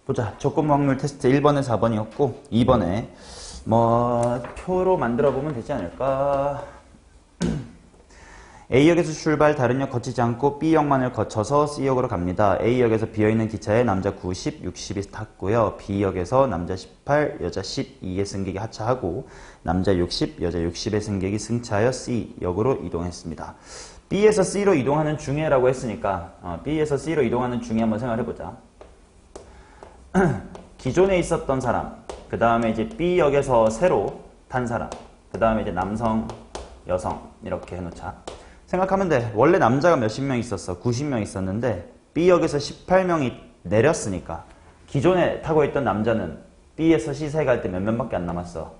보자. 조건 확률 테스트 1번에 4번이었고 2번에 뭐 표로 만들어 보면 되지 않을까. A역에서 출발 다른 역 거치지 않고 B역만을 거쳐서 C역으로 갑니다. A역에서 비어있는 기차에 남자 90, 60이 탔고요. B역에서 남자 18, 여자 12의 승객이 하차하고 남자 60, 여자 60의 승객이 승차하여 C역으로 이동했습니다. B에서 C로 이동하는 중에라고 했으니까 B에서 C로 이동하는 중에 한번 생각해보자. 기존에 있었던 사람, 그 다음에 이제 B역에서 새로 탄 사람, 그 다음에 이제 남성, 여성 이렇게 해놓자. 생각하면 돼. 원래 남자가 몇십 명 있었어. 90명 있었는데 B역에서 18명이 내렸으니까 기존에 타고 있던 남자는 B에서 C3 갈 때 몇 명밖에 안 남았어.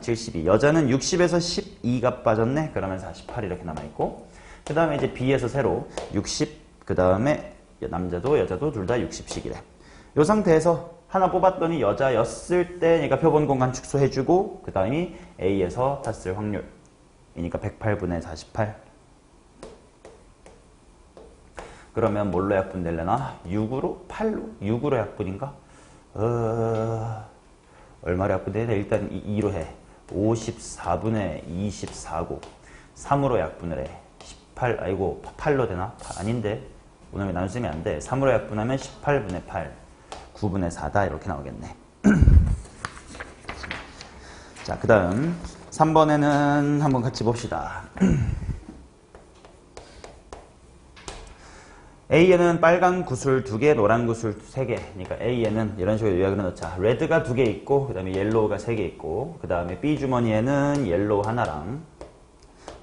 72. 여자는 60에서 12가 빠졌네. 그러면 48 이렇게 남아있고, 그 다음에 이제 B에서 새로 60, 그 다음에 남자도 여자도 둘 다 60씩이래. 이 상태에서 하나 뽑았더니 여자였을 때, 그러니까 표본 공간 축소해주고, 그 다음이 A에서 탔을 확률. 이니까 108분의 48. 그러면 뭘로 약분 되려나? 6으로? 8로? 6으로 약분인가? 얼마로 약분돼야 돼? 일단 2로 해. 54분의 24고 3으로 약분을 해. 18, 아이고 8로 되나? 아닌데 오늘 나누시면 안 돼. 3으로 약분하면 18분의 8 9분의 4다 이렇게 나오겠네. 자, 그 다음 3번에는 한번 같이 봅시다. A에는 빨간 구슬 2개, 노란 구슬 3개. 그러니까 A에는 이런 식으로 요약을 해놓자. 레드가 2개 있고, 그 다음에 옐로우가 3개 있고, 그 다음에 B 주머니에는 옐로우 하나랑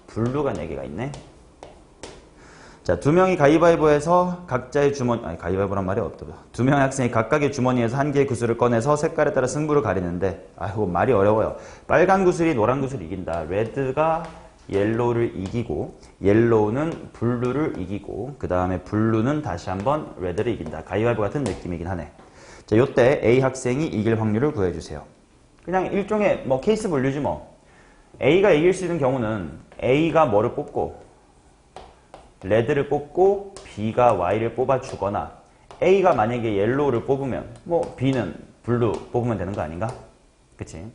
블루가 4개가 있네. 자, 2명이 가위바위보해서 각자의 주머니, 아니 가위바위보란 말이 없다. 2명의 학생이 각각의 주머니에서 한 개의 구슬을 꺼내서 색깔에 따라 승부를 가리는데, 아이고 말이 어려워요. 빨간 구슬이 노란 구슬을 이긴다. 레드가 옐로우를 이기고, 옐로우는 블루를 이기고, 그 다음에 블루는 다시 한번 레드를 이긴다. 가위바위보 같은 느낌이긴 하네. 자, 요때 A 학생이 이길 확률을 구해주세요. 그냥 일종의 뭐 케이스 분류지 뭐. A가 이길 수 있는 경우는 A가 뭐를 뽑고 레드를 뽑고 B가 Y를 뽑아주거나, A가 만약에 옐로우를 뽑으면 뭐 B는 블루 뽑으면 되는 거 아닌가? 그치?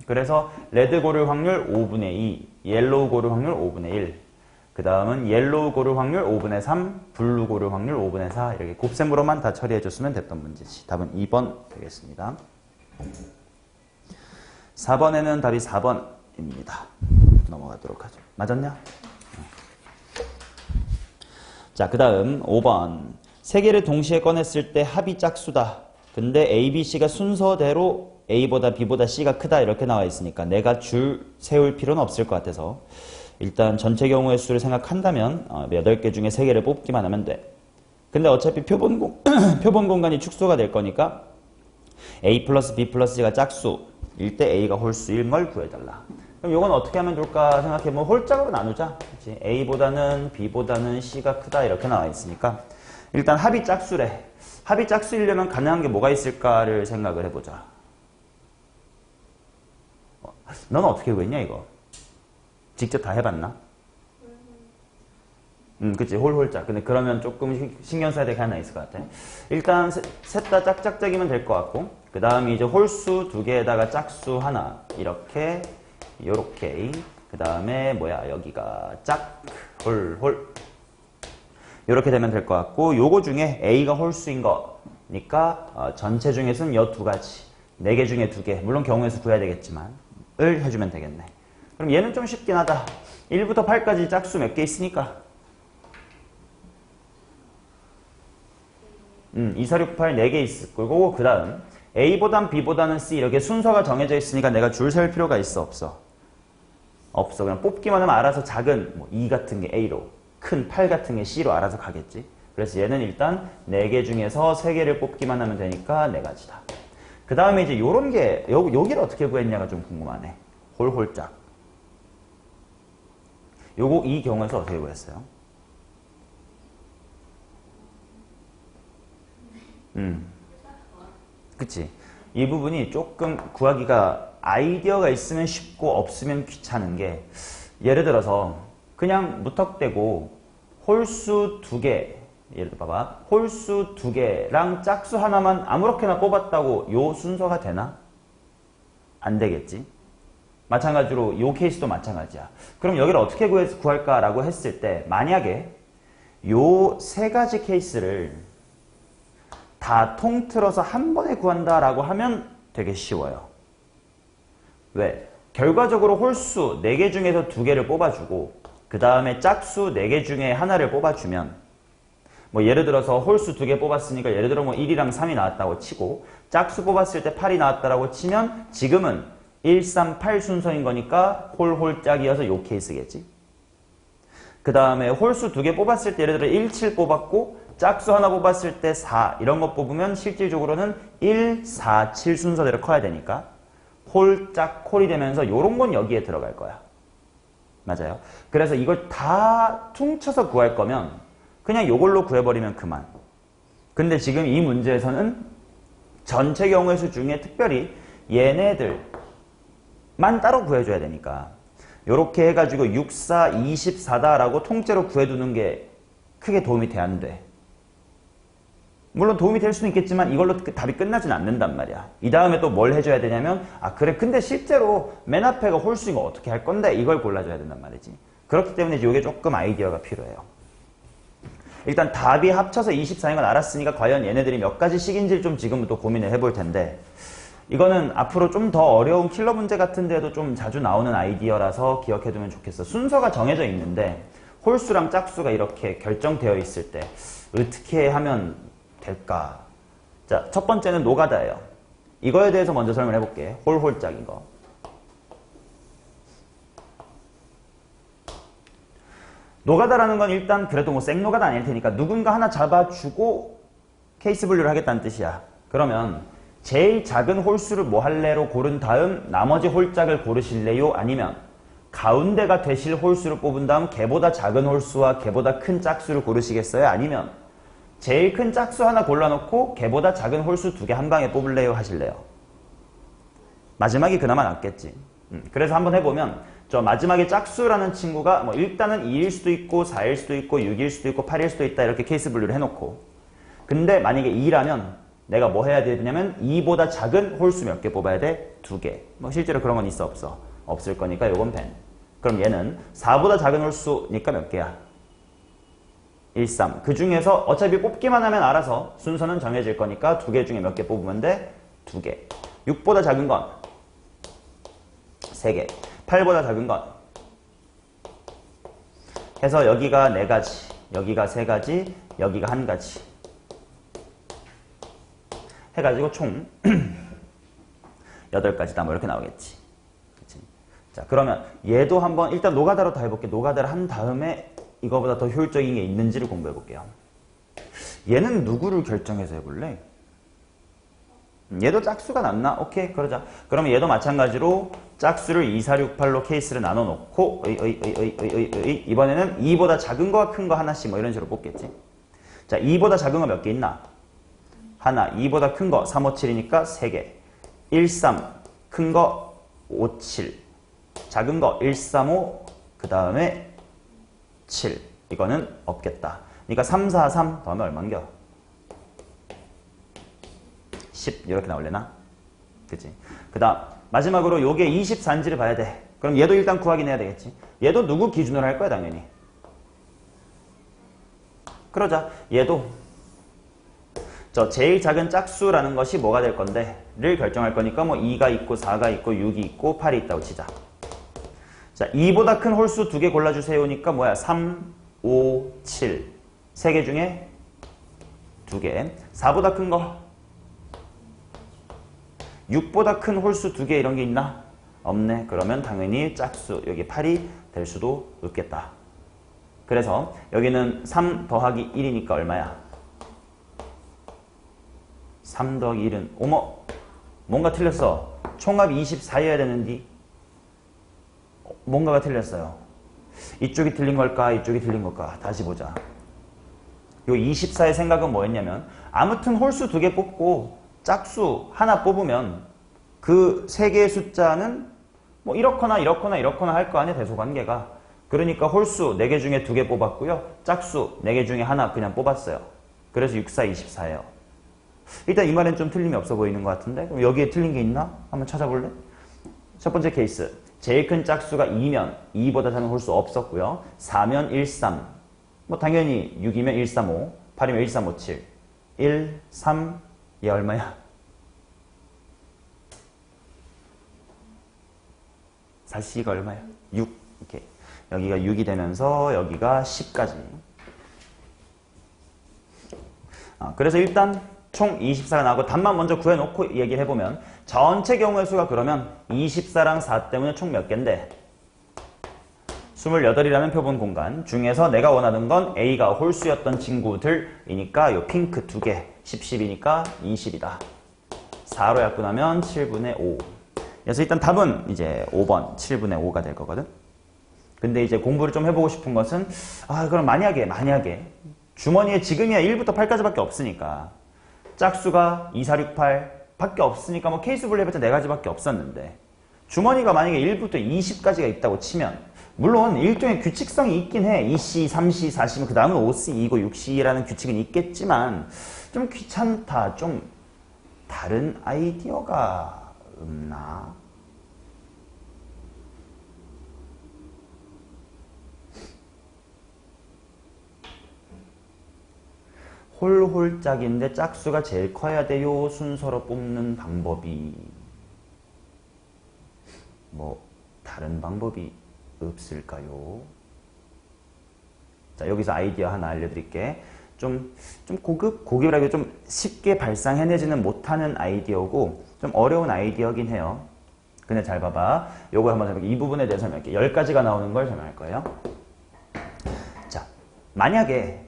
그래서 레드 고를 확률 5분의 2, 옐로우 고를 확률 5분의 1, 그 다음은 옐로우 고를 확률 5분의 3, 블루 고를 확률 5분의 4 이렇게 곱셈으로만 다 처리해줬으면 됐던 문제지. 답은 2번 되겠습니다. 4번에는 답이 4번입니다. 넘어가도록 하죠. 맞았냐? 자, 그 다음 5번. 세 개를 동시에 꺼냈을 때 합이 짝수다. 근데 A, B, C가 순서대로 A보다 B보다 C가 크다 이렇게 나와 있으니까 내가 줄 세울 필요는 없을 것 같아서 일단 전체 경우의 수를 생각한다면 8개 중에 3개를 뽑기만 하면 돼. 근데 어차피 표본 공간이 축소가 될 거니까 A 플러스 B 플러스 C가 짝수일 때 A가 홀수인 걸 구해달라. 그럼 이건 어떻게 하면 좋을까 생각해보면 홀짝으로 나누자. 그치? A보다는 B보다는 C가 크다 이렇게 나와 있으니까 일단 합이 짝수래. 합이 짝수이려면 가능한 게 뭐가 있을까를 생각을 해보자. 너는 어떻게 구했냐 이거? 직접 다 해봤나? 그치, 홀짝. 근데 그러면 조금 신경 써야 될 게 하나 있을 것 같아. 일단 셋 다 짝짝짝이면 될 것 같고, 그 다음에 이제 홀수 2개에다가 짝수 하나 이렇게 요렇게, 그 다음에 뭐야 여기가 짝 홀 요렇게 되면 될 것 같고, 요거 중에 A가 홀수인 거니까 전체 중에서는 요 2가지 4개 중에 2개, 물론 경우의 수 구해야 되겠지만 을 해주면 되겠네. 그럼 얘는 좀 쉽긴 하다. 1부터 8까지 짝수 몇 개 있으니까 2, 4, 6, 8 4개 있을 거고, 그 다음 A보단 B보다는 C 이렇게 순서가 정해져 있으니까 내가 줄 셀 필요가 있어 없어? 없어. 그냥 뽑기만 하면 알아서 작은 뭐 2 같은 게 A로, 큰 8 같은 게 C로 알아서 가겠지. 그래서 얘는 일단 4개 중에서 3개를 뽑기만 하면 되니까 4가지다. 그 다음에 이제 요런 게 여기를 어떻게 구했냐가 좀 궁금하네. 홀짝. 요거 이 경우에서 어떻게 구했어요? 그치? 이 부분이 조금 구하기가 아이디어가 있으면 쉽고 없으면 귀찮은 게, 예를 들어서 그냥 무턱대고 홀수 2개 예를 들어 봐봐. 홀수 2개랑 짝수 하나만 아무렇게나 뽑았다고 요 순서가 되나? 안 되겠지. 마찬가지로 요 케이스도 마찬가지야. 그럼 여기를 어떻게 구할까라고 했을 때 만약에 요 세 가지 케이스를 다 통틀어서 한 번에 구한다라고 하면 되게 쉬워요. 왜? 결과적으로 홀수 4개 중에서 2개를 뽑아주고 그 다음에 짝수 4개 중에 하나를 뽑아주면 뭐 예를 들어서 홀수 2개 뽑았으니까 예를 들어 뭐 1이랑 3이 나왔다고 치고 짝수 뽑았을 때 8이 나왔다라고 치면 지금은 1, 3, 8 순서인 거니까 홀짝이어서 요 케이스겠지. 그 다음에 홀수 2개 뽑았을 때 예를 들어 1, 7 뽑았고 짝수 하나 뽑았을 때 4 이런 거 뽑으면 실질적으로는 1, 4, 7 순서대로 커야 되니까 홀짝 콜이 되면서 요런 건 여기에 들어갈 거야. 맞아요. 그래서 이걸 다 퉁쳐서 구할 거면 그냥 요걸로 구해버리면 그만. 근데 지금 이 문제에서는 전체 경우의 수 중에 특별히 얘네들만 따로 구해줘야 되니까 요렇게 해가지고 6, 4, 24다라고 통째로 구해두는 게 크게 도움이 돼 안 돼? 물론 도움이 될 수는 있겠지만 이걸로 답이 끝나진 않는단 말이야. 이 다음에 또 뭘 해줘야 되냐면 그래 근데 실제로 맨 앞에가 홀수인 거 어떻게 할 건데 이걸 골라줘야 된단 말이지. 그렇기 때문에 이게 조금 아이디어가 필요해요. 일단 답이 합쳐서 24인 건 알았으니까 과연 얘네들이 몇 가지씩인지 좀 지금부터 고민을 해볼 텐데 이거는 앞으로 좀 더 어려운 킬러 문제 같은 데도 좀 자주 나오는 아이디어라서 기억해두면 좋겠어. 순서가 정해져 있는데 홀수랑 짝수가 이렇게 결정되어 있을 때 어떻게 하면 될까? 자, 첫 번째는 노가다예요. 이거에 대해서 먼저 설명해 볼게. 홀짝인 거. 노가다라는 건 일단 그래도 뭐 생노가다 아닐 테니까 누군가 하나 잡아주고 케이스 분류를 하겠다는 뜻이야. 그러면 제일 작은 홀수를 뭐 할래로 고른 다음 나머지 홀짝을 고르실래요? 아니면 가운데가 되실 홀수를 뽑은 다음 걔보다 작은 홀수와 걔보다 큰 짝수를 고르시겠어요? 아니면 제일 큰 짝수 하나 골라놓고 걔보다 작은 홀수 2개 한 방에 뽑을래요? 하실래요? 마지막이 그나마 낫겠지. 그래서 한번 해보면 저 마지막에 짝수라는 친구가 뭐 일단은 2일 수도 있고 4일 수도 있고 6일 수도 있고 8일 수도 있다 이렇게 케이스 분류를 해놓고 근데 만약에 2라면 내가 뭐 해야 되냐면 2보다 작은 홀수 몇 개 뽑아야 돼? 2개. 뭐 실제로 그런 건 있어 없어? 없을 거니까 요건 펜. 그럼 얘는 4보다 작은 홀수니까 몇 개야? 1, 3. 그 중에서 어차피 뽑기만 하면 알아서 순서는 정해질 거니까 2개 중에 몇 개 뽑으면 돼? 2개. 6보다 작은 건 3개. 8보다 작은 건 해서 여기가 4가지, 여기가 3가지, 여기가 1가지 해가지고 총 8가지다 뭐 이렇게 나오겠지. 그치? 자 그러면 얘도 한번 일단 노가다로 다 해볼게. 노가다를 한 다음에 이거보다 더 효율적인 게 있는지를 공부해 볼게요. 얘는 누구를 결정해서 해볼래? 얘도 짝수가 낫나? 오케이 그러자. 그러면 얘도 마찬가지로 짝수를 2, 4, 6, 8로 케이스를 나눠 놓고 이번에는 2보다 작은 거와 큰 거 하나씩 뭐 이런 식으로 뽑겠지. 자 2보다 작은 거 몇 개 있나? 하나. 2보다 큰 거 3, 5, 7이니까 3개. 1, 3 큰 거 5, 7 작은 거 1, 3, 5 그 다음에 7 이거는 없겠다. 그러니까 3, 4, 3 더하면 얼만겨? 10 이렇게 나올래나? 그치? 그 다음 마지막으로 요게 24인지를 봐야 돼. 그럼 얘도 일단 구하긴 해야 되겠지. 얘도 누구 기준으로 할 거야 당연히. 그러자. 얘도 저 제일 작은 짝수라는 것이 뭐가 될 건데 를 결정할 거니까 뭐 2가 있고 4가 있고 6이 있고 8이 있다고 치자. 자 2보다 큰 홀수 2개 골라주세요니까 뭐야 3, 5, 7 3개 중에 2개. 4보다 큰 거 6보다 큰 홀수 2개 이런 게 있나? 없네. 그러면 당연히 짝수 여기 8이 될 수도 없겠다. 그래서 여기는 3 더하기 1이니까 얼마야? 3 더하기 1은 어머 뭔가 틀렸어. 총합이 24여야 되는데 뭔가가 틀렸어요. 이쪽이 틀린 걸까? 이쪽이 틀린 걸까? 다시 보자. 요 24의 생각은 뭐였냐면 아무튼 홀수 2개 뽑고 짝수 하나 뽑으면 그 3개의 숫자는 뭐 이렇거나 이렇거나 이렇거나 할 거 아니야 대소관계가. 그러니까 홀수 4개 중에 2개 뽑았고요. 짝수 4개 중에 하나 그냥 뽑았어요. 그래서 6, 4, 24예요. 일단 이 말엔 좀 틀림이 없어 보이는 것 같은데 그럼 여기에 틀린 게 있나? 한번 찾아볼래? 첫 번째 케이스. 제일 큰 짝수가 2면 2보다 작은 홀수 없었고요. 4면 1, 3. 뭐 당연히 6이면 1, 3, 5. 8이면 1, 3, 5, 7. 1, 3. 얘 얼마야? 4C가 얼마야? 6. 이렇게. 여기가 6이 되면서 여기가 10까지. 그래서 일단 총 24가 나오고 답만 먼저 구해놓고 얘기를 해보면 전체 경우의 수가 그러면 24랑 4 때문에 총 몇 개인데 28이라는 표본 공간 중에서 내가 원하는 건 A가 홀수였던 친구들이니까 요 핑크 2개 10, 10이니까 20이다. 4로 약분하면 7분의 5. 그래서 일단 답은 이제 5번 7분의 5가 될 거거든. 근데 이제 공부를 좀 해보고 싶은 것은 그럼 만약에 주머니에 지금이야 1부터 8까지밖에 없으니까 짝수가 2, 4, 6, 8 밖에 없으니까 뭐 케이스 분류 해봤자 4가지밖에 없었는데 주머니가 만약에 1부터 20까지가 있다고 치면 물론 일종의 규칙성이 있긴 해. 2C, 3C, 4C면 그 다음은 5C, 2고 6C라는 규칙은 있겠지만 좀 귀찮다. 좀 다른 아이디어가 없나? 홀홀짝인데 짝수가 제일 커야 돼요. 순서로 뽑는 방법이 뭐 다른 방법이 없을까요? 자, 여기서 아이디어 하나 알려드릴게. 좀 고급이라고 좀 쉽게 발상해내지는 못하는 아이디어고 좀 어려운 아이디어긴 해요. 근데 잘 봐봐. 요거 한번 해볼게. 이 부분에 대해서 설명할게. 10가지가 나오는 걸 설명할 거예요. 자, 만약에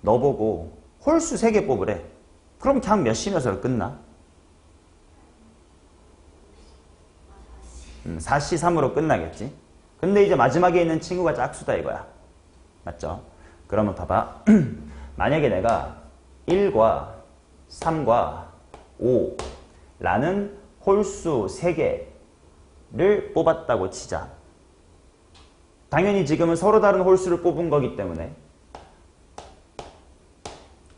너 보고 홀수 3개 뽑으래. 그럼 그냥 몇 시 몇으로 끝나? 4시 3으로 끝나겠지. 근데 이제 마지막에 있는 친구가 짝수다 이거야. 맞죠? 그러면 봐봐. 만약에 내가 1과 3과 5라는 홀수 3개를 뽑았다고 치자. 당연히 지금은 서로 다른 홀수를 뽑은 거기 때문에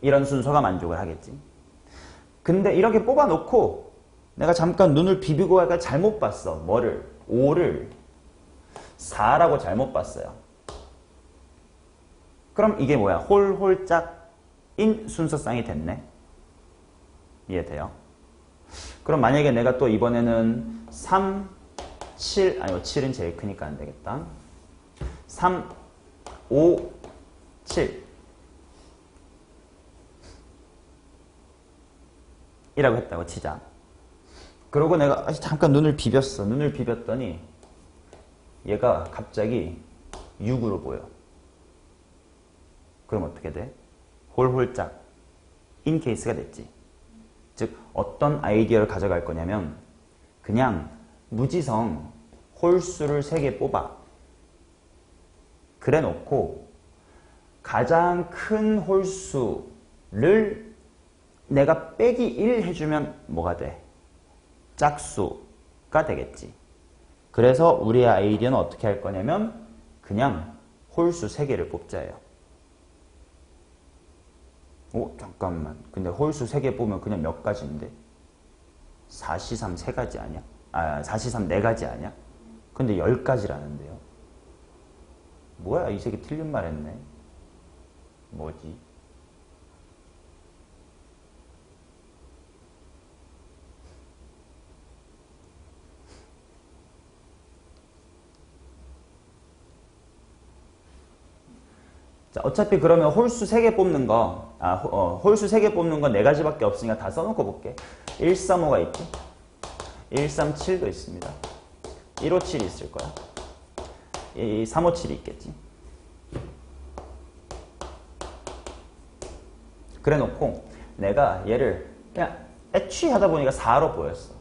이런 순서가 만족을 하겠지. 근데 이렇게 뽑아놓고 내가 잠깐 눈을 비비고 갈까 잘못 봤어. 뭐를? 5를 4라고 잘못 봤어요. 그럼 이게 뭐야? 홀짝인 순서쌍이 됐네. 이해돼요? 그럼 만약에 내가 또 이번에는 3, 7, 아니 7은 제일 크니까 안 되겠다. 3, 5, 7 이라고 했다고 치자. 그러고 내가 잠깐 눈을 비볐어. 눈을 비볐더니 얘가 갑자기 6으로 보여. 그럼 어떻게 돼? 홀홀짝 인 케이스가 됐지. 즉 어떤 아이디어를 가져갈 거냐면 그냥 무지성 홀수를 3개 뽑아. 그래 놓고 가장 큰 홀수를 내가 빼기 1 해주면 뭐가 돼? 짝수가 되겠지. 그래서 우리의 아이디어는 어떻게 할 거냐면 그냥 홀수 3개를 뽑자예요. 잠깐만. 근데 홀수 3개 뽑으면 그냥 몇 가지인데? 4C3 3가지 아니야? 4C3 4가지 아니야? 근데 10가지라는데요. 뭐야, 이 새끼 틀린 말 했네. 뭐지? 자, 어차피 그러면 홀수 3개 뽑는 거, 홀수 3개 뽑는 건 4가지밖에 없으니까 다 써놓고 볼게. 135가 있고, 137도 있습니다. 157이 있을 거야. 357이 있겠지. 그래 놓고 내가 얘를 그냥 애취 하다 보니까 4로 보였어.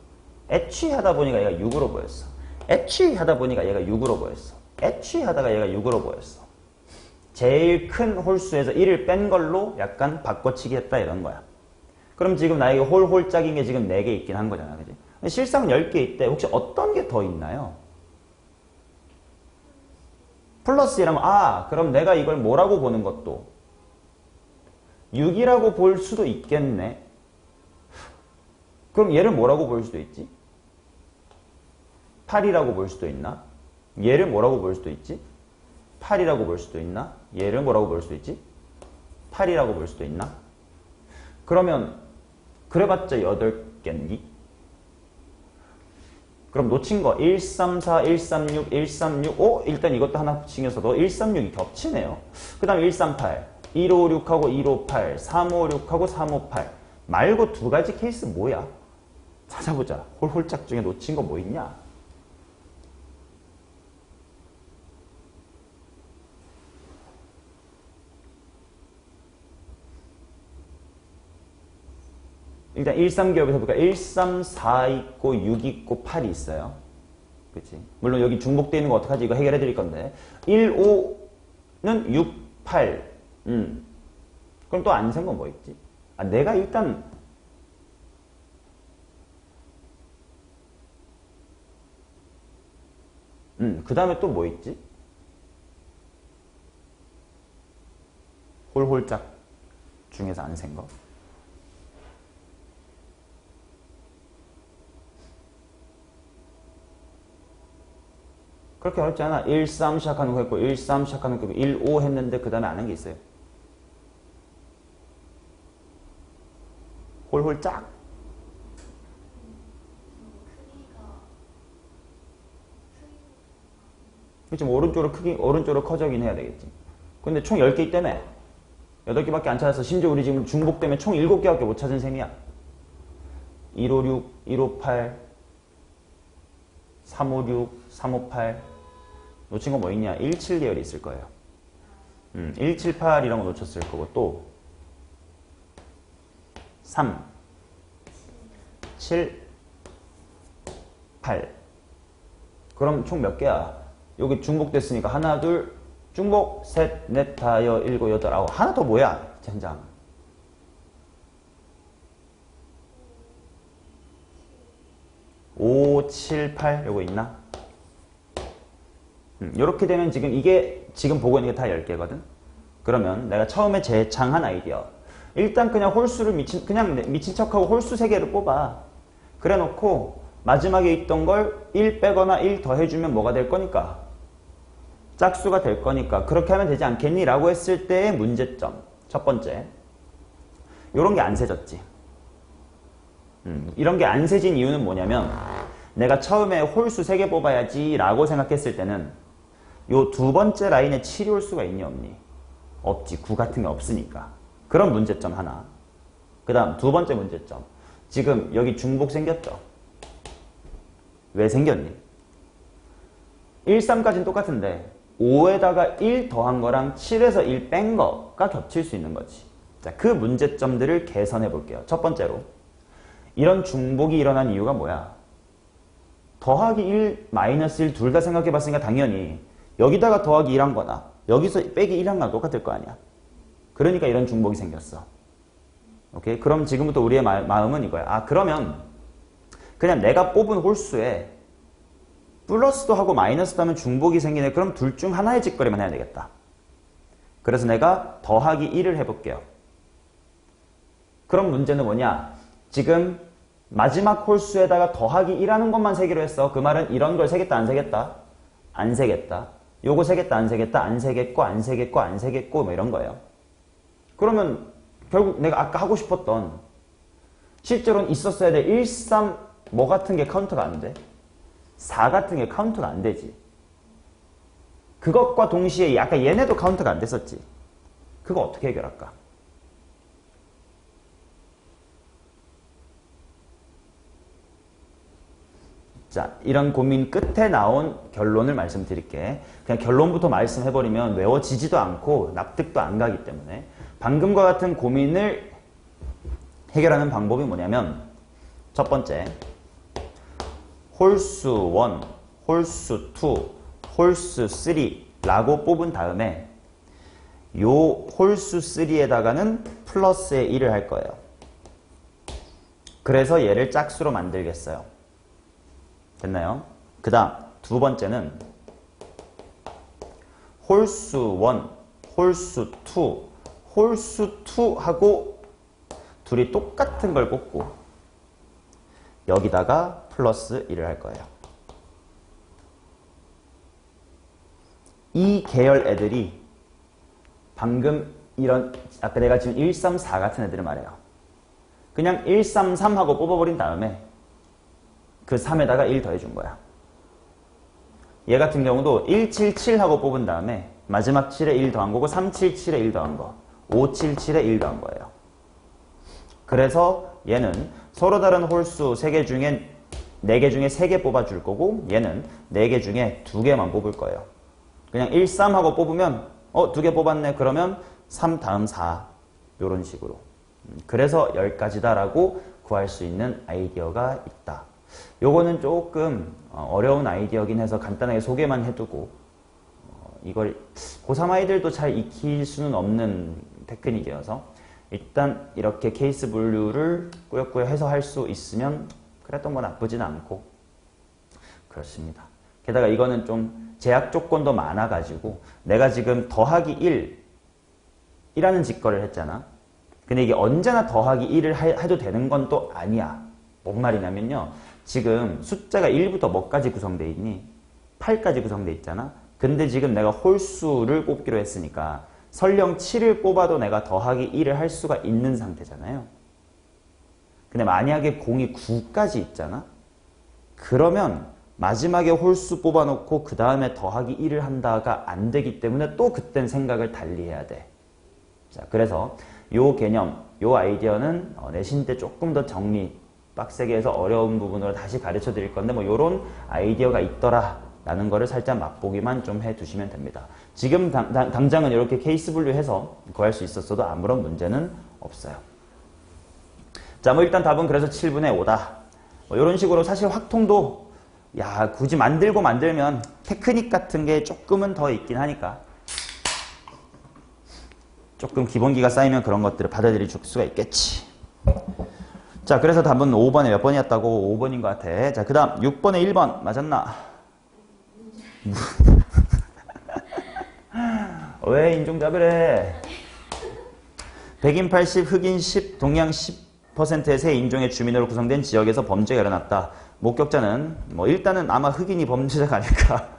애취 하다 보니까 얘가 6으로 보였어. 애취 하다 보니까 얘가 6으로 보였어. 애취 하다가 얘가 6으로 보였어. 제일 큰 홀수에서 1을 뺀 걸로 약간 바꿔치기 했다 이런 거야. 그럼 지금 나에게 홀짝인 게 지금 4개 있긴 한 거잖아. 그지? 실상 10개 있대. 혹시 어떤 게 더 있나요? 플러스 1하면 그럼 내가 이걸 뭐라고 보는 것도 6이라고 볼 수도 있겠네. 그럼 얘를 뭐라고 볼 수도 있지? 8이라고 볼 수도 있나? 얘를 뭐라고 볼 수도 있지? 8이라고 볼 수도 있나? 얘를 뭐라고 볼 수도 있지? 8이라고 볼 수도 있나? 그러면 그래봤자 8개니? 그럼 놓친 거 1, 3, 4, 1, 3, 6, 1, 3, 6 일단 이것도 하나 신경써도 1, 3, 6이 겹치네요. 그 다음 1, 3, 8 1, 5, 6하고 1, 5, 8 3, 5, 6하고 3, 5, 8 말고 두 가지 케이스 뭐야? 찾아보자. 홀홀짝 중에 놓친 거 뭐 있냐? 일단 1, 3기업에서 보니까 1, 3, 4 있고 6 있고 8이 있어요. 그치? 물론 여기 중복되어 있는 거 어떡하지? 이거 해결해 드릴 건데 1, 5는 6, 8 그럼 또 안 센 건 뭐 있지? 내가 일단 그 다음에 또 뭐 있지? 홀홀짝 중에서 안 센 거. 그렇게 어렵지 않아. 1, 3 시작하는 거 했고 1, 3 시작하는 거 했고 1, 5 했는데 그 다음에 안 한 게 있어요. 홀홀짝. 그치, 뭐 오른쪽으로 커져긴 해야 되겠지. 근데 총 10개 있다며. 8개밖에 안 찾았어. 심지어 우리 지금 중복 때문에 총 7개밖에 못 찾은 셈이야. 156, 158, 356, 358 놓친 거 뭐 있냐? 17 계열이 있을 거예요. 178 이런 거 놓쳤을 거고 또 3, 7, 8 그럼 총 몇 개야? 여기 중복됐으니까 하나, 둘, 중복, 셋, 넷, 다, 여, 일곱, 여덟, 아홉 하나 더 뭐야? 젠장 5, 7, 8 요거 있나? 이렇게 되면 지금 이게 지금 보고 있는 게 다 10개거든? 그러면 내가 처음에 제창한 아이디어 일단 그냥 홀수를 그냥 미친 척하고 홀수 3개를 뽑아. 그래 놓고 마지막에 있던 걸 1 빼거나 1 더해주면 뭐가 될 거니까? 짝수가 될 거니까 그렇게 하면 되지 않겠니? 라고 했을 때의 문제점 첫 번째 요런 게 안 세졌지. 이런 게 안 세진 이유는 뭐냐면 내가 처음에 홀수 3개 뽑아야지 라고 생각했을 때는 요 두 번째 라인에 7이 올 수가 있니 없니? 없지. 9 같은 게 없으니까. 그런 문제점 하나. 그 다음 두 번째 문제점. 지금 여기 중복 생겼죠? 왜 생겼니? 1, 3까지는 똑같은데 5에다가 1 더한 거랑 7에서 1 뺀 거가 겹칠 수 있는 거지. 자, 그 문제점들을 개선해 볼게요. 첫 번째로 이런 중복이 일어난 이유가 뭐야? 더하기 1, 마이너스 1 둘 다 생각해 봤으니까 당연히 여기다가 더하기 1 한 거나 여기서 빼기 1 한 거나 똑같을 거 아니야. 그러니까 이런 중복이 생겼어. 오케이? 그럼 지금부터 우리의 마음은 이거야. 그러면 그냥 내가 뽑은 홀수에 플러스도 하고 마이너스도 하면 중복이 생기네. 그럼 둘 중 하나의 짓거리만 해야 되겠다. 그래서 내가 더하기 1을 해볼게요. 그럼 문제는 뭐냐? 지금 마지막 홀수에다가 더하기 1하는 것만 세기로 했어. 그 말은 이런 걸 세겠다 안 세겠다? 안 세겠다. 요거 세겠다 안 세겠다? 안 세겠고 안 세겠고 안 세겠고 뭐 이런 거예요. 그러면 결국 내가 아까 하고 싶었던 실제로는 있었어야 돼. 1, 3 뭐 같은 게 카운트가 안 돼. 4 같은 게 카운트가 안 되지. 그것과 동시에 아까 얘네도 카운트가 안 됐었지. 그거 어떻게 해결할까? 자, 이런 고민 끝에 나온 결론을 말씀드릴게. 그냥 결론부터 말씀해버리면 외워지지도 않고 납득도 안 가기 때문에 방금과 같은 고민을 해결하는 방법이 뭐냐면 첫 번째, 홀수 1, 홀수 2, 홀수 3라고 뽑은 다음에 요 홀수 3에다가는 플러스의 1을 할 거예요. 그래서 얘를 짝수로 만들겠어요. 됐나요? 그 다음 두 번째는 홀수 1, 홀수 2, 홀수 2하고 둘이 똑같은 걸 뽑고 여기다가 플러스 1을 할 거예요. 이 계열 애들이 방금 이런 아까 내가 지금 1, 3, 4 같은 애들을 말해요. 그냥 1, 3, 3하고 뽑아버린 다음에 그 3에다가 1 더해준 거야. 얘 같은 경우도 1, 7, 7하고 뽑은 다음에 마지막 7에 1 더한 거고 3, 7, 7에 1 더한 거 5, 7, 7에 1 더한 거예요. 그래서 얘는 서로 다른 홀수 3개 중에 4개 중에 3개 뽑아줄 거고 얘는 4개 중에 2개만 뽑을 거예요. 그냥 1, 3하고 뽑으면 2개 뽑았네. 그러면 3 다음 4 이런 식으로. 그래서 10가지다 라고 구할 수 있는 아이디어가 있다. 요거는 조금 어려운 아이디어긴 해서 간단하게 소개만 해두고 이걸 고3 아이들도 잘 익힐 수는 없는 테크닉이어서 일단 이렇게 케이스 분류를 꾸역꾸역 해서 할 수 있으면 그래도 뭐 나쁘진 않고 그렇습니다. 게다가 이거는 좀 제약 조건도 많아가지고 내가 지금 더하기 1이라는 직거래를 했잖아. 근데 이게 언제나 더하기 1을 해도 되는 건 또 아니야. 뭔 말이냐면요. 지금 숫자가 1부터 뭐까지 구성되어 있니? 8까지 구성되어 있잖아. 근데 지금 내가 홀수를 뽑기로 했으니까 설령 7을 뽑아도 내가 더하기 1을 할 수가 있는 상태잖아요. 근데 만약에 공이 9까지 있잖아. 그러면 마지막에 홀수 뽑아놓고 그 다음에 더하기 1을 한다가 안 되기 때문에 또 그땐 생각을 달리 해야 돼. 자, 그래서 요 개념, 요 아이디어는 내신 때 조금 더 정리 빡세게 해서 어려운 부분으로 다시 가르쳐 드릴 건데 뭐 요런 아이디어가 있더라 라는 거를 살짝 맛보기만 좀 해두시면 됩니다. 지금 당장은 이렇게 케이스 분류해서 구할 수 있었어도 아무런 문제는 없어요. 자, 뭐 일단 답은 그래서 7분의 5다. 뭐 이런 식으로 사실 확통도 야 굳이 만들면 테크닉 같은 게 조금은 더 있긴 하니까 조금 기본기가 쌓이면 그런 것들을 받아들일 수가 있겠지. 자, 그래서 답은 5번에 몇 번이었다고? 5번인 것 같아. 자, 그 다음 6번에 1번 맞았나? 왜 인종 잡으래? 백인 80, 흑인 10, 동양 10%의 세 인종의 주민으로 구성된 지역에서 범죄가 일어났다. 목격자는 뭐 일단은 아마 흑인이 범죄자가 아닐까.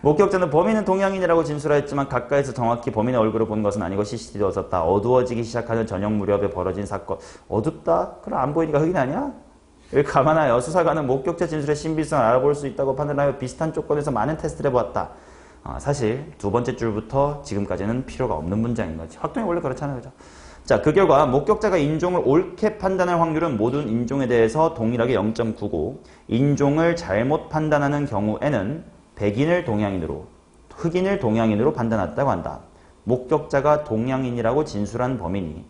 목격자는 범인은 동양인이라고 진술하였지만 가까이서 정확히 범인의 얼굴을 본 것은 아니고 CCTV도 없었다. 어두워지기 시작하는 저녁 무렵에 벌어진 사건. 어둡다? 그럼 안 보이니까 흑인 아니야? 여기 감안하여 수사관은 목격자 진술의 신빙성을 알아볼 수 있다고 판단하여 비슷한 조건에서 많은 테스트를 해보았다. 사실 두 번째 줄부터 지금까지는 필요가 없는 문장인 거지. 확통이 원래 그렇잖아요. 그죠? 자, 그 결과 목격자가 인종을 옳게 판단할 확률은 모든 인종에 대해서 동일하게 0.9고 인종을 잘못 판단하는 경우에는 백인을 동양인으로, 흑인을 동양인으로 판단했다고 한다. 목격자가 동양인이라고 진술한 범인이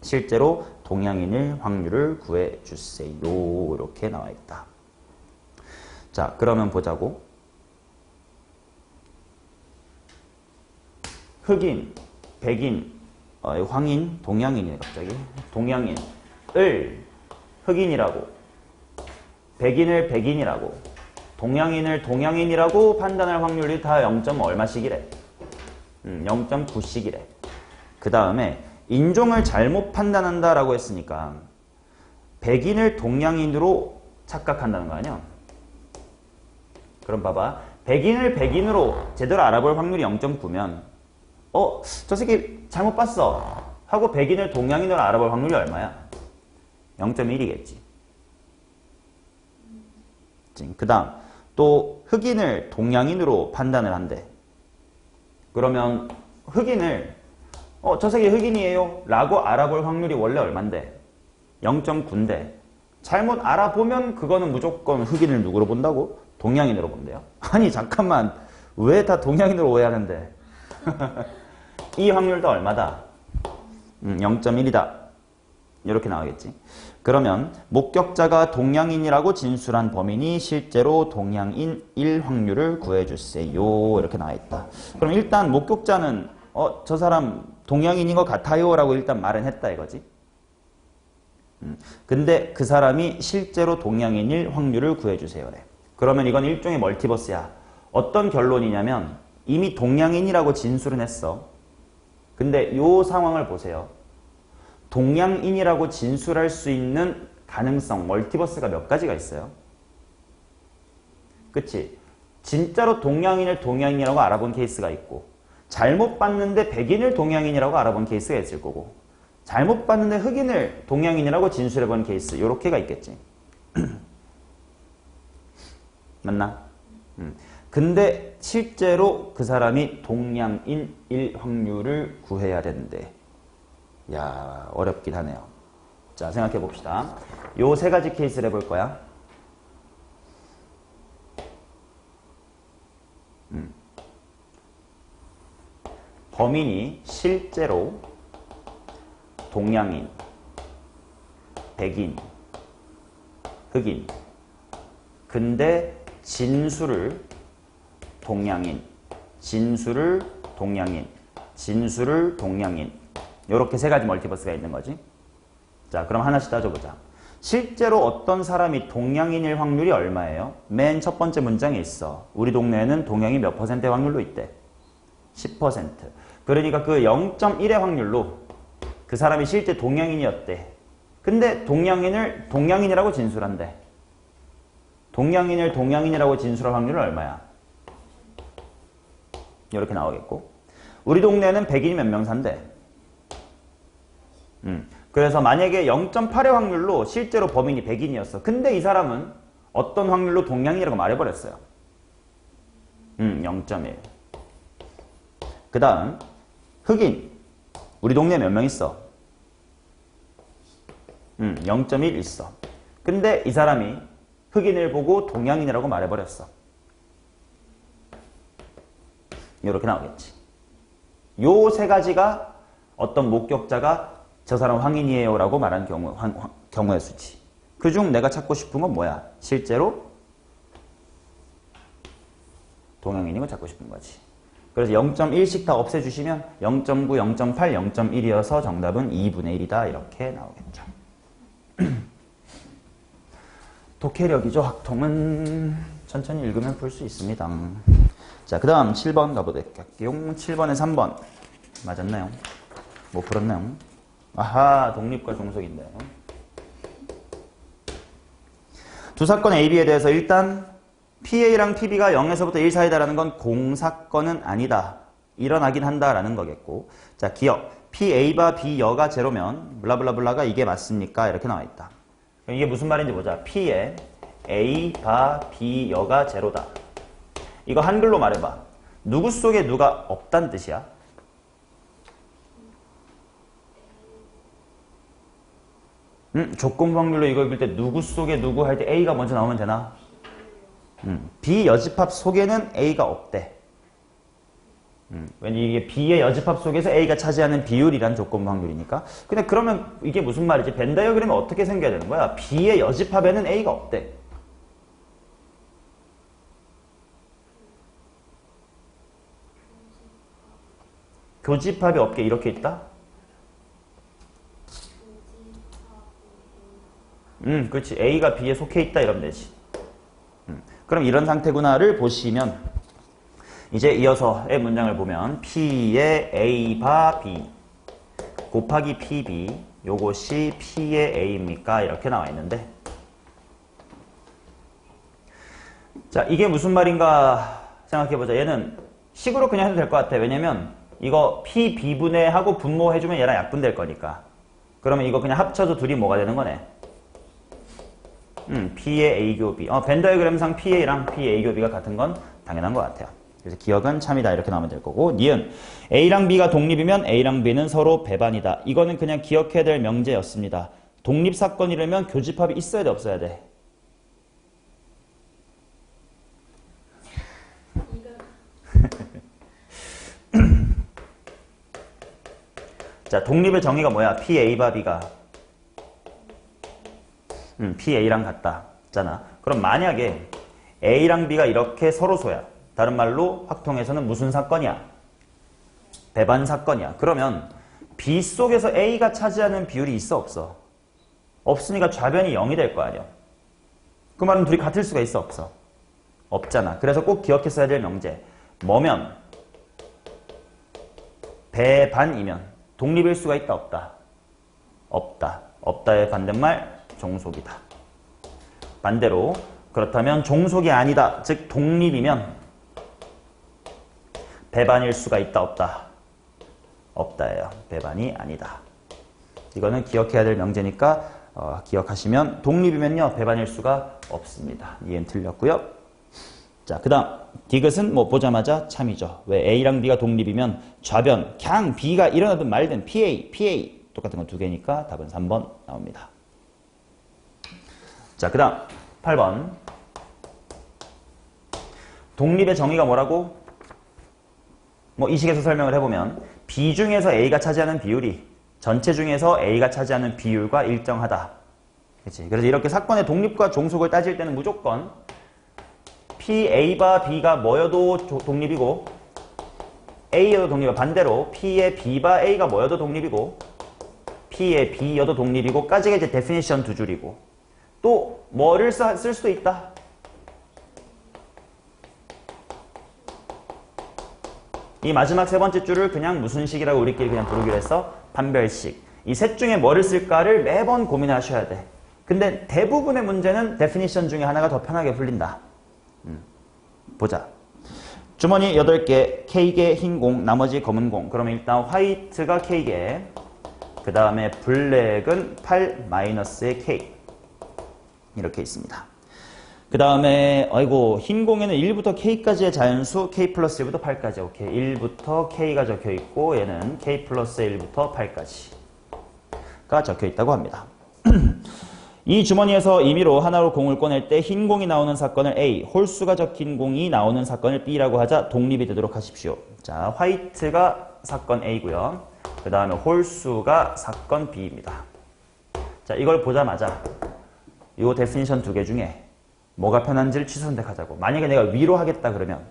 실제로 동양인일 확률을 구해주세요. 이렇게 나와 있다. 자, 그러면 보자고. 흑인, 백인, 황인, 동양인이네 갑자기. 동양인을 흑인이라고, 백인을 백인이라고, 동양인을 동양인이라고 판단할 확률이 다 0. 얼마씩이래? 0.9씩이래. 그 다음에 인종을 잘못 판단한다라고 했으니까 백인을 동양인으로 착각한다는 거 아니야? 그럼 봐봐. 백인을 백인으로 제대로 알아볼 확률이 0.9면 저 새끼 잘못 봤어 하고 백인을 동양인으로 알아볼 확률이 얼마야? 0.1이겠지. 그 다음 또 흑인을 동양인으로 판단을 한대. 그러면 흑인을 저 새끼 흑인이에요 라고 알아볼 확률이 원래 얼만데? 0.9인데 잘못 알아보면 그거는 무조건 흑인을 누구로 본다고? 동양인으로 본대요. 아니 잠깐만, 왜 다 동양인으로 오해하는데? 이 확률도 얼마다? 0.1이다 이렇게 나오겠지. 그러면 목격자가 동양인이라고 진술한 범인이 실제로 동양인일 확률을 구해주세요. 이렇게 나와 있다. 그럼 일단 목격자는 저 사람 동양인인 것 같아요 라고 일단 말은 했다 이거지. 근데 그 사람이 실제로 동양인일 확률을 구해주세요. 그래. 그러면 이건 일종의 멀티버스야. 어떤 결론이냐면 이미 동양인이라고 진술은 했어. 근데 이 상황을 보세요. 동양인이라고 진술할 수 있는 가능성, 멀티버스가 몇 가지가 있어요. 그치? 진짜로 동양인을 동양인이라고 알아본 케이스가 있고, 잘못 봤는데 백인을 동양인이라고 알아본 케이스가 있을 거고, 잘못 봤는데 흑인을 동양인이라고 진술해본 케이스, 요렇게가 있겠지. 맞나? 근데 실제로 그 사람이 동양인일 확률을 구해야 되는데, 야, 어렵긴 하네요. 자, 생각해 봅시다. 요 세 가지 케이스를 해볼 거야. 범인이 실제로 동양인, 백인, 흑인, 근데 진술을 동양인, 진술을 동양인, 진술을 동양인, 요렇게 세 가지 멀티버스가 있는 거지. 자, 그럼 하나씩 따져보자. 실제로 어떤 사람이 동양인일 확률이 얼마예요? 맨 첫 번째 문장에 있어. 우리 동네에는 동양인 몇 퍼센트의 확률로 있대? 10%. 그러니까 그 0.1의 확률로 그 사람이 실제 동양인이었대. 근데 동양인을 동양인이라고 진술한대. 동양인을 동양인이라고 진술할 확률은 얼마야? 이렇게 나오겠고. 우리 동네에는 백인이 몇 명 산대? 그래서 만약에 0.8의 확률로 실제로 범인이 백인이었어. 근데 이 사람은 어떤 확률로 동양인이라고 말해버렸어요. 0.1. 그 다음 흑인. 우리 동네에 몇 명 있어? 0.1 있어. 근데 이 사람이 흑인을 보고 동양인이라고 말해버렸어. 이렇게 나오겠지. 요 세 가지가 어떤 목격자가 저 사람 황인이에요 라고 말한 경우의 수치. 그중 내가 찾고 싶은 건 뭐야? 실제로 동양인인 걸 찾고 싶은 거지. 그래서 0.1씩 다 없애주시면 0.9, 0.8, 0.1이어서 정답은 2분의 1이다. 이렇게 나오겠죠. 독해력이죠. 학통은 천천히 읽으면 풀 수 있습니다. 자, 그 다음 7번 가보도록 할게요. 7번에 3번 맞았나요? 못 풀었나요? 아하, 독립과 종속인데요. 두 사건 A, B에 대해서 일단 PA랑 PB가 0에서부터 1 사이다라는 건 공사건은 아니다. 일어나긴 한다라는 거겠고. 자, 기억. PA바 B여가 제로면 블라블라블라가 이게 맞습니까? 이렇게 나와 있다. 이게 무슨 말인지 보자. P에 A바 B여가 제로다. 이거 한글로 말해봐. 누구 속에 누가 없단 뜻이야? 조건 확률로 이거 읽을 때 누구 속에 누구 할 때 A가 먼저 나오면 되나? B 여집합 속에는 A가 없대. 왜냐면 이게 B의 여집합 속에서 A가 차지하는 비율이란 조건 확률이니까. 근데 그러면 이게 무슨 말이지? 벤 다이어그램이 어떻게 생겨야 되는 거야? B의 여집합에는 A가 없대. 교집합이 없게 이렇게 있다? 그렇지. A가 B에 속해 있다 이러면 되지. 그럼 이런 상태구나를 보시면 이제 이어서의 문장을 보면 P의 A바 B 곱하기 PB 요것이 P의 A입니까? 이렇게 나와 있는데 자, 이게 무슨 말인가 생각해보자. 얘는 식으로 그냥 해도 될 것 같아. 왜냐면 이거 P, B분해하고 분모해주면 얘랑 약분될 거니까. 그러면 이거 그냥 합쳐서 둘이 뭐가 되는 거네? P의 A 교비. 벤 다이어그램상 PA랑 PA 교비가 같은 건 당연한 것 같아요. 그래서 기억은 참이다 이렇게 나오면 될 거고. 니은 A랑 B가 독립이면 A랑 B는 서로 배반이다. 이거는 그냥 기억해야 될 명제였습니다. 독립사건이라면 교집합이 있어야 돼 없어야 돼? 자, 독립의 정의가 뭐야? PA바 B가 PA랑 같다. 잖아. 그럼 만약에 A랑 B가 이렇게 서로 소야. 다른 말로 확통에서는 무슨 사건이야? 배반 사건이야. 그러면 B 속에서 A가 차지하는 비율이 있어 없어? 없으니까 좌변이 0이 될 거 아니야. 그 말은 둘이 같을 수가 있어 없어? 없잖아. 그래서 꼭 기억했어야 될 명제. 뭐면? 배반이면. 독립일 수가 있다, 없다? 없다. 없다의 반대말 종속이다. 반대로 그렇다면 종속이 아니다. 즉 독립이면 배반일 수가 있다, 없다? 없다예요. 배반이 아니다. 이거는 기억해야 될 명제니까 기억하시면 독립이면요. 배반일 수가 없습니다. 이해는 틀렸고요. 자, 그 다음 디귿은 뭐 보자마자 참이죠. 왜 A랑 B가 독립이면 좌변, 그냥 B가 일어나든 말든 PA 똑같은 건 두 개니까 답은 3번 나옵니다. 자, 그 다음 8번 독립의 정의가 뭐라고? 뭐 이 식에서 설명을 해보면 B 중에서 A가 차지하는 비율이 전체 중에서 A가 차지하는 비율과 일정하다. 그치? 그래서 이렇게 사건의 독립과 종속을 따질 때는 무조건 PA바 B가 뭐여도 독립이고 A여도 독립이고 반대로 P의 B바 A가 뭐여도 독립이고 P의 B여도 독립이고 까지가 이제 데피니션 두 줄이고 또 뭐를 쓸 수도 있다. 이 마지막 세 번째 줄을 그냥 무슨 식이라고 우리끼리 그냥 부르기로 했어? 판별식. 이 셋 중에 뭐를 쓸까를 매번 고민하셔야 돼. 근데 대부분의 문제는 데피니션 중에 하나가 더 편하게 풀린다. 보자. 주머니 8개, K개 흰 공, 나머지 검은 공. 그러면 일단 화이트가 K개, 그 다음에 블랙은 8-의 K. 이렇게 있습니다. 그 다음에 아이고 흰 공에는 1부터 K까지의 자연수 K 플러스 1부터 8까지. 오케이. 1부터 K가 적혀있고 얘는 K 플러스 1부터 8까지가 적혀있다고 합니다. 이 주머니에서 임의로 하나로 공을 꺼낼 때 흰 공이 나오는 사건을 A, 홀수가 적힌 공이 나오는 사건을 B라고 하자 독립이 되도록 하십시오. 자, 화이트가 사건 A고요. 그 다음에 홀수가 사건 B입니다. 자, 이걸 보자마자 이 데피니션 두 개 중에 뭐가 편한지를 취소 선택하자고. 만약에 내가 위로 하겠다 그러면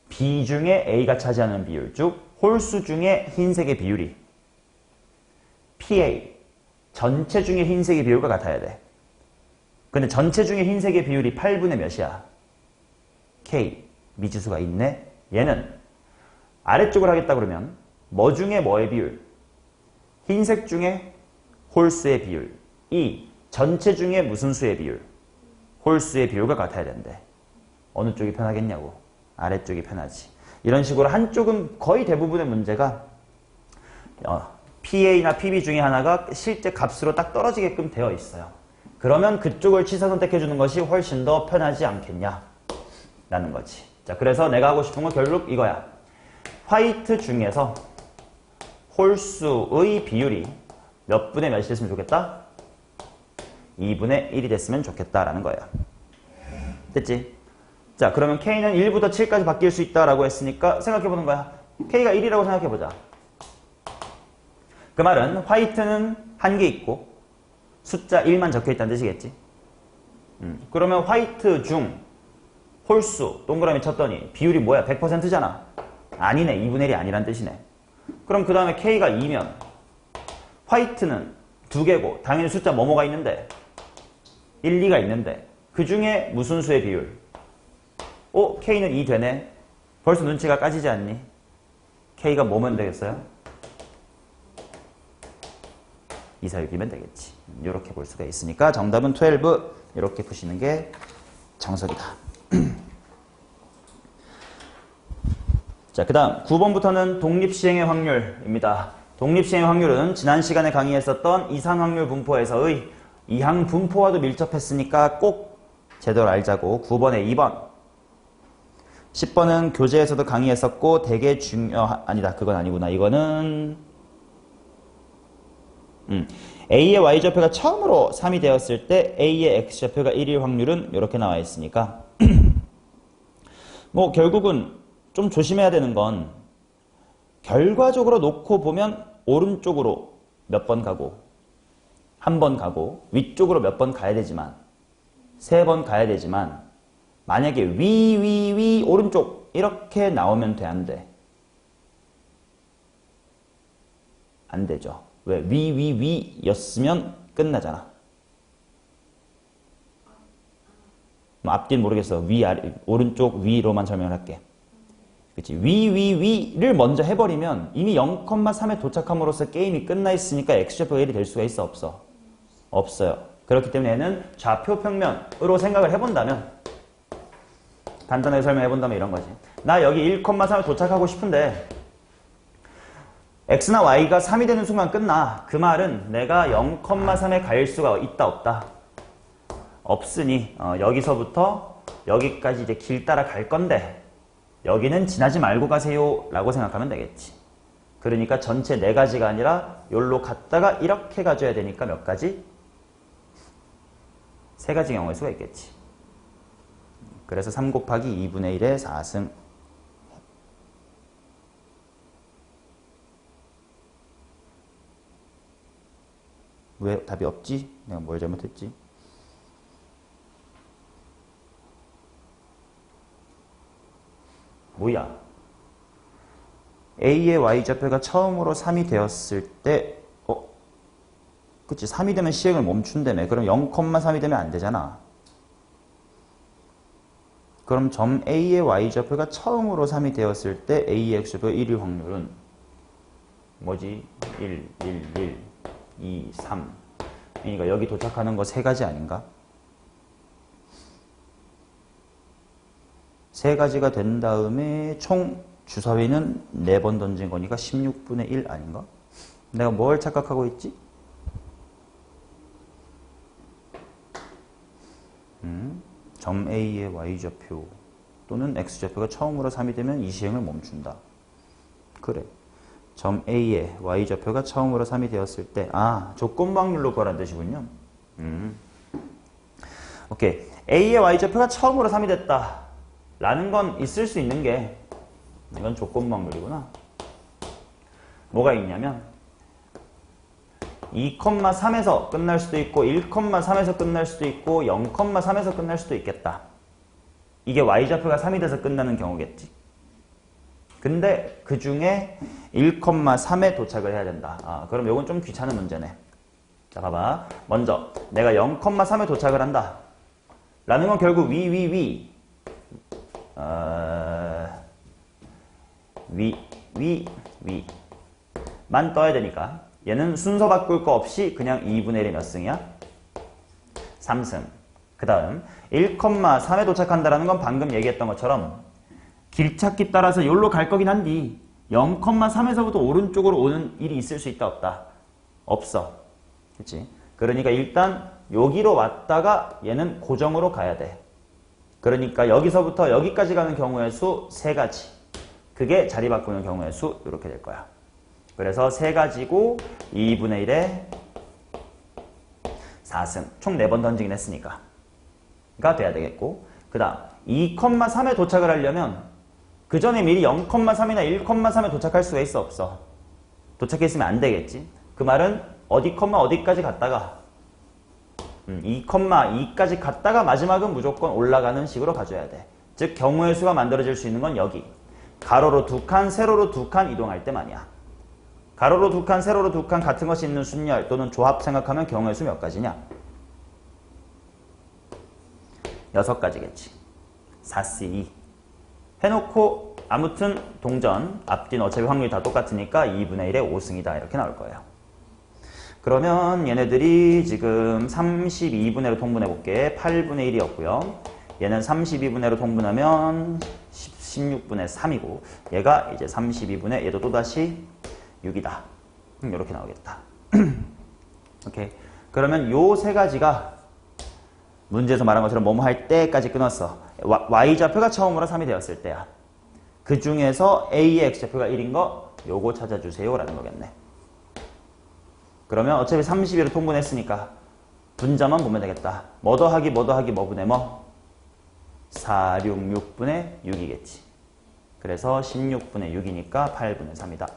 B 중에 A가 차지하는 비율, 즉 홀수 중에 흰색의 비율이 PA, 전체 중에 흰색의 비율과 같아야 돼. 근데 전체 중에 흰색의 비율이 8분의 몇이야? K, 미지수가 있네? 얘는 아래쪽을 하겠다 그러면 뭐 중에 뭐의 비율? 흰색 중에 홀수의 비율, 이 전체 중에 무슨 수의 비율? 홀수의 비율과 같아야 된대. 어느 쪽이 편하겠냐고. 아래쪽이 편하지. 이런 식으로 한쪽은 거의 대부분의 문제가 PA나 PB 중에 하나가 실제 값으로 딱 떨어지게끔 되어 있어요. 그러면 그쪽을 취사 선택해 주는 것이 훨씬 더 편하지 않겠냐 라는 거지. 자, 그래서 내가 하고 싶은 건 결국 이거야. 화이트 중에서 홀수의 비율이 몇 분의 몇이 됐으면 좋겠다? 2분의 1이 됐으면 좋겠다라는 거예요. 됐지? 자, 그러면 K는 1부터 7까지 바뀔 수 있다라고 했으니까 생각해보는 거야. K가 1이라고 생각해보자. 그 말은 화이트는 한 개 있고 숫자 1만 적혀있다는 뜻이겠지? 그러면 화이트 중 홀수 동그라미 쳤더니 비율이 뭐야? 100%잖아. 아니네. 2분의 1이 아니란 뜻이네. 그럼 그 다음에 K가 2면 화이트는 두 개고 당연히 숫자 뭐뭐가 있는데 1, 2가 있는데 그 중에 무슨 수의 비율? K는 2 되네. 벌써 눈치가 까지지 않니? K가 뭐면 되겠어요? 2, 4, 6이면 되겠지. 이렇게 볼 수가 있으니까 정답은 12 이렇게 푸시는 게 정석이다. 자, 그 다음 9번부터는 독립시행의 확률입니다. 독립시행의 확률은 지난 시간에 강의했었던 이상확률 분포에서의 이항 분포와도 밀접했으니까 꼭 제대로 알자고. 9번에 2번. 10번은 교재에서도 강의했었고 되게 아니다. 그건 아니구나. 이거는 A의 Y좌표가 처음으로 3이 되었을 때 A의 X좌표가 1일 확률은 이렇게 나와 있으니까 뭐 결국은 좀 조심해야 되는 건 결과적으로 놓고 보면 오른쪽으로 몇 번 가고 한 번 가고 위쪽으로 몇 번 가야 되지만 3번 가야 되지만 만약에 위 오른쪽 이렇게 나오면 돼, 안 돼? 안 되죠. 왜? 위 였으면 끝나잖아. 앞뒤는 모르겠어. 위, 아래, 오른쪽, 위로만 설명을 할게. 그치? 위를 먼저 해버리면 이미 0,3에 도착함으로써 게임이 끝나 있으니까 x좌표가 1이 될 수가 있어, 없어? 없어요. 그렇기 때문에 얘는 좌표 평면으로 생각을 해본다면, 간단하게 설명해본다면 이런 거지. 나 여기 1,3에 도착하고 싶은데 x나 y가 3이 되는 순간 끝나. 그 말은 내가 0,3에 갈 수가 있다, 없다? 없으니 여기서부터 여기까지 이제 길 따라 갈 건데 여기는 지나지 말고 가세요 라고 생각하면 되겠지. 그러니까 전체 4가지가 아니라 여기로 갔다가 이렇게 가줘야 되니까 몇 가지? 3가지 경우일 수가 있겠지. 그래서 3 곱하기 2분의 1의 4승. 왜 답이 없지? 내가 뭘 잘못했지? 뭐야? A의 Y좌표가 처음으로 3이 되었을 때 그치? 3이 되면 시행을 멈춘다며. 그럼 0,3이 되면 안 되잖아. 그럼 점 A의 Y좌표가 처음으로 3이 되었을 때 A의 X좌표가 1일 확률은 뭐지? 1, 1, 1, 2, 3. 그러니까 여기 도착하는 거 3가지 아닌가? 3가지가 된 다음에 총 주사위는 4번 던진 거니까 16분의 1 아닌가? 내가 뭘 착각하고 있지? 점 A의 Y좌표 또는 X좌표가 처음으로 3이 되면 이 시행을 멈춘다. 그래. 점 A의 Y좌표가 처음으로 3이 되었을 때 조건부 확률로 구하라는 뜻이군요. 오케이. A의 Y좌표가 처음으로 3이 됐다 라는 건 있을 수 있는 게 이건 조건부 확률이구나. 뭐가 있냐면 2,3에서 끝날 수도 있고 1,3에서 끝날 수도 있고 0,3에서 끝날 수도 있겠다. 이게 Y좌표가 3이 돼서 끝나는 경우겠지. 근데 그 중에 1,3에 도착을 해야 된다. 그럼 이건 좀 귀찮은 문제네. 자, 봐봐. 먼저 내가 0,3에 도착을 한다 라는 건 결국 위 만 떠야 되니까 얘는 순서 바꿀 거 없이 그냥 2분의 1이 몇 승이야? 3승. 그 다음 1,3에 도착한다라는 건 방금 얘기했던 것처럼 길찾기 따라서 여기로 갈 거긴 한데 0,3에서부터 오른쪽으로 오는 일이 있을 수 있다, 없다? 없어. 그치? 그러니까 일단 여기로 왔다가 얘는 고정으로 가야 돼. 그러니까 여기서부터 여기까지 가는 경우의 수 3가지. 그게 자리 바꾸는 경우의 수 이렇게 될 거야. 그래서 3가지고 2분의 1에 4승. 총 4번 던지긴 했으니까. 가 돼야 되겠고. 그 다음 2,3에 도착을 하려면 그 전에 미리 0,3이나 1,3에 도착할 수가 있어, 없어? 도착했으면 안 되겠지. 그 말은 어디 어디까지 갔다가 2,2까지 갔다가 마지막은 무조건 올라가는 식으로 가줘야 돼. 즉 경우의 수가 만들어질 수 있는 건 여기. 가로로 2칸, 세로로 2칸 이동할 때만이야. 가로로 2칸, 세로로 2칸 같은 것이 있는 순열 또는 조합 생각하면 경우의 수 몇 가지냐? 6가지겠지. 4C2 해놓고 아무튼 동전, 앞뒤는 어차피 확률이 다 똑같으니까 2분의 1의 5승이다 이렇게 나올 거예요. 그러면 얘네들이 지금 32분의로 통분해볼게. 8분의 1이었고요. 얘는 32분의로 통분하면 16분의 3이고 얘가 이제 32분의 얘도 또다시 6이다. 이렇게 나오겠다. 오케이. 그러면 요 3가지가 문제에서 말한 것처럼 뭐뭐 할 때까지 끊었어. Y좌표가 처음으로 3이 되었을 때야. 그 중에서 A의 X좌표가 1인 거 요거 찾아주세요 라는 거겠네. 그러면 어차피 32로 통분했으니까 분자만 보면 되겠다. 뭐 더하기 뭐 더하기 뭐 분의 뭐? 4, 6, 6분의 6이겠지. 그래서 16분의 6이니까 8분의 3이다.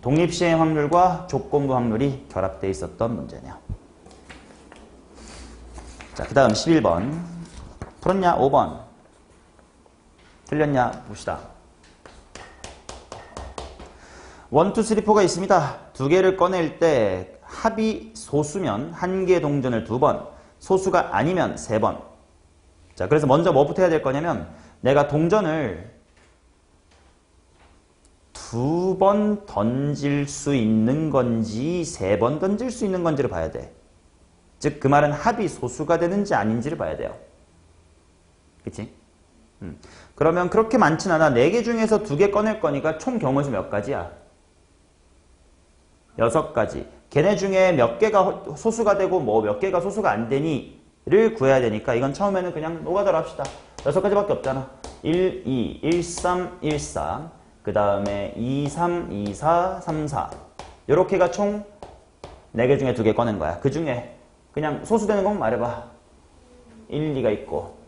독립시행 확률과 조건부 확률이 결합되어 있었던 문제네요. 자, 그 다음 11번. 풀었냐? 5번. 틀렸냐? 봅시다. 1, 2, 3, 4가 있습니다. 2개를 꺼낼 때 합이 소수면 1개 동전을 2번, 소수가 아니면 3번. 자, 그래서 먼저 뭐부터 해야 될 거냐면 내가 동전을 2번 던질 수 있는 건지 3번 던질 수 있는 건지를 봐야 돼. 즉 그 말은 합이 소수가 되는지 아닌지를 봐야 돼요. 그치? 그러면 그렇게 많진 않아. 4개 중에서 2개 꺼낼 거니까 총 경우수 몇 가지야? 6가지. 걔네 중에 몇 개가 소수가 되고 뭐 몇 개가 소수가 안 되니를 구해야 되니까 이건 처음에는 그냥 노가다로 합시다. 6가지밖에 없잖아. 1, 2, 1, 3, 1, 4. 그 다음에 2, 3, 2, 4, 3, 4. 요렇게가 총 4개 중에 2개 꺼낸 거야. 그 중에 그냥 소수되는 건 말해봐. 1, 2가 있고.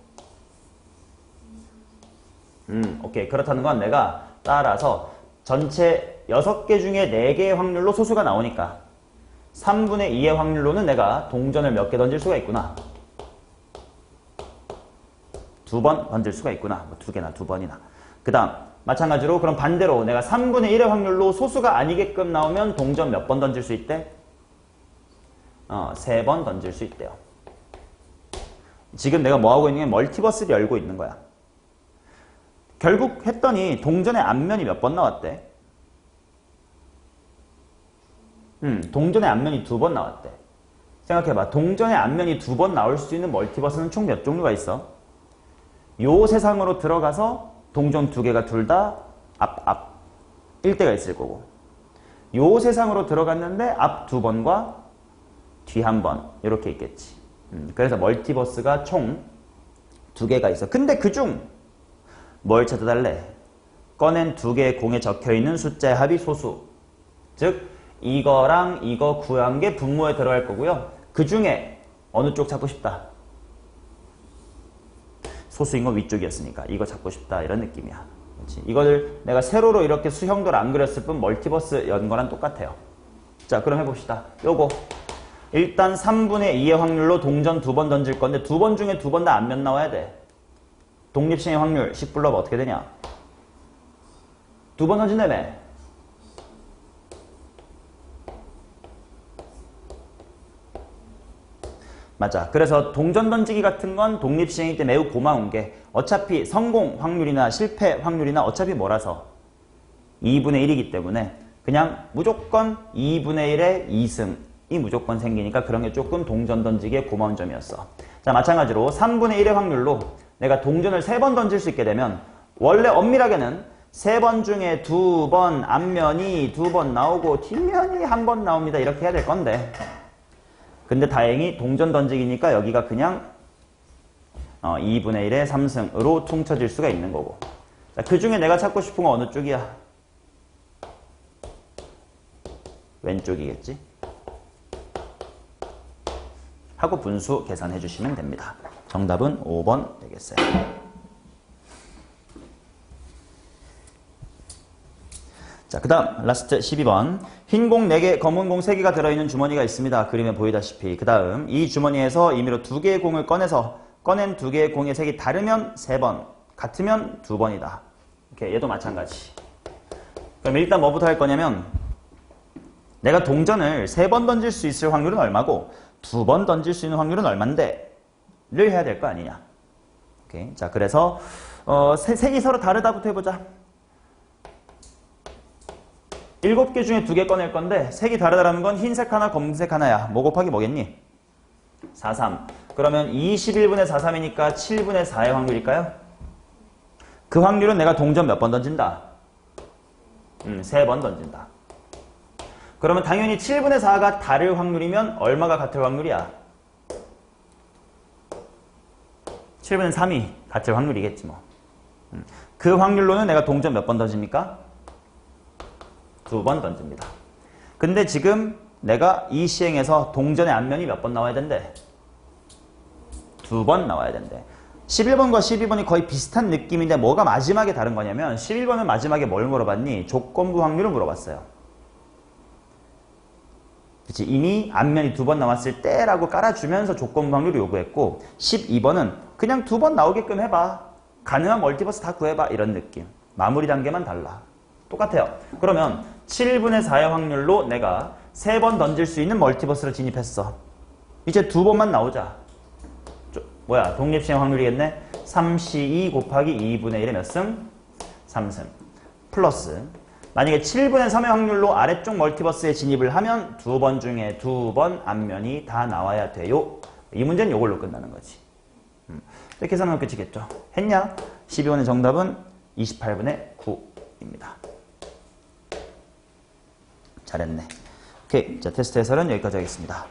오케이. 그렇다는 건 내가 따라서 전체 6개 중에 4개의 확률로 소수가 나오니까 3분의 2의 확률로는 내가 동전을 몇 개 던질 수가 있구나. 2번 던질 수가 있구나. 뭐 2개나 2번이나. 그 다음 마찬가지로 그럼 반대로 내가 3분의 1의 확률로 소수가 아니게끔 나오면 동전 몇 번 던질 수 있대? 3번 던질 수 있대요. 지금 내가 뭐하고 있는 게 멀티버스를 열고 있는 거야. 결국 했더니 동전의 앞면이 몇 번 나왔대? 동전의 앞면이 2번 나왔대. 생각해봐. 동전의 앞면이 2번 나올 수 있는 멀티버스는 총 몇 종류가 있어? 요 세상으로 들어가서 동전 2개가 둘 다 일 때가 있을 거고, 요 세상으로 들어갔는데 앞 2번과 뒤 1번 이렇게 있겠지. 그래서 멀티버스가 총 2개가 있어. 근데 그중 뭘 찾아달래? 꺼낸 2개의 공에 적혀있는 숫자의 합이 소수. 즉 이거랑 이거 구한 게 분모에 들어갈 거고요. 그 중에 어느 쪽 찾고 싶다? 소수인 건 위쪽이었으니까 이거 찾고 싶다 이런 느낌이야. 그렇지? 이거를 내가 세로로 이렇게 수형도를 안 그렸을 뿐 멀티버스 연 거랑 똑같아요. 자, 그럼 해봅시다. 요거 일단 3분의 2의 확률로 동전 2번 던질 건데 2번 중에 2번 다 앞면 나와야 돼. 독립시행의 확률 10불러봐. 어떻게 되냐? 2번 던진다며. 맞아. 그래서 동전 던지기 같은 건 독립시행일 때 매우 고마운 게 어차피 성공 확률이나 실패 확률이나 어차피 뭐라서 2분의 1이기 때문에 그냥 무조건 2분의 1의 2승이 무조건 생기니까 그런 게 조금 동전 던지기의 고마운 점이었어. 자, 마찬가지로 3분의 1의 확률로 내가 동전을 3번 던질 수 있게 되면 원래 엄밀하게는 3번 중에 2번 앞면이 2번 나오고 뒷면이 1번 나옵니다. 이렇게 해야 될 건데 근데 다행히 동전 던지기니까 여기가 그냥 2분의 1의 3승으로 퉁쳐질 수가 있는 거고. 자, 그 중에 내가 찾고 싶은 건 어느 쪽이야? 왼쪽이겠지? 하고 분수 계산해 주시면 됩니다. 정답은 5번 되겠어요. 자, 그 다음 라스트 12번. 흰 공 4개, 검은 공 3개가 들어있는 주머니가 있습니다. 그림에 보이다시피. 그 다음 이 주머니에서 임의로 2개의 공을 꺼내서 꺼낸 2개의 공의 색이 다르면 3번, 같으면 2번이다. 오케이, 얘도 마찬가지. 그럼 일단 뭐부터 할 거냐면 내가 동전을 3번 던질 수 있을 확률은 얼마고 2번 던질 수 있는 확률은 얼만데 를 해야 될 거 아니냐. 오케이. 자, 그래서 색이 서로 다르다부터 해보자. 7개 중에 2개 꺼낼 건데 색이 다르다는 건 흰색 하나, 검은색 하나야. 뭐 곱하기 뭐겠니? 4, 3. 그러면 21분의 4, 3이니까 7분의 4의 확률일까요? 그 확률은 내가 동전 몇 번 던진다? 3번 던진다. 그러면 당연히 7분의 4가 다를 확률이면 얼마가 같을 확률이야? 7분의 3이 같을 확률이겠지 뭐. 그 확률로는 내가 동전 몇 번 던집니까? 2번 던집니다. 근데 지금 내가 이 시행에서 동전의 앞면이 몇 번 나와야 된대? 2번 나와야 된대. 11번과 12번이 거의 비슷한 느낌인데 뭐가 마지막에 다른 거냐면 11번은 마지막에 뭘 물어봤니? 조건부 확률을 물어봤어요. 그치? 이미 앞면이 2번 나왔을 때라고 깔아주면서 조건부 확률을 요구했고 12번은 그냥 2번 나오게끔 해봐. 가능한 멀티버스 다 구해봐. 이런 느낌. 마무리 단계만 달라. 똑같아요. 그러면 7분의 4의 확률로 내가 3번 던질 수 있는 멀티버스를 진입했어. 이제 2번만 나오자. 뭐야? 독립시행 확률이겠네? 3C2 곱하기 2분의 1의 몇 승? 3승. 플러스 만약에 7분의 3의 확률로 아래쪽 멀티버스에 진입을 하면 2번 중에 2번 앞면이 다 나와야 돼요. 이 문제는 이걸로 끝나는 거지. 이렇게 계산하면 끝이겠죠. 했냐? 12번의 정답은 28분의 9입니다. 잘했네. 오케이. 자, 테스트 해설은 여기까지 하겠습니다.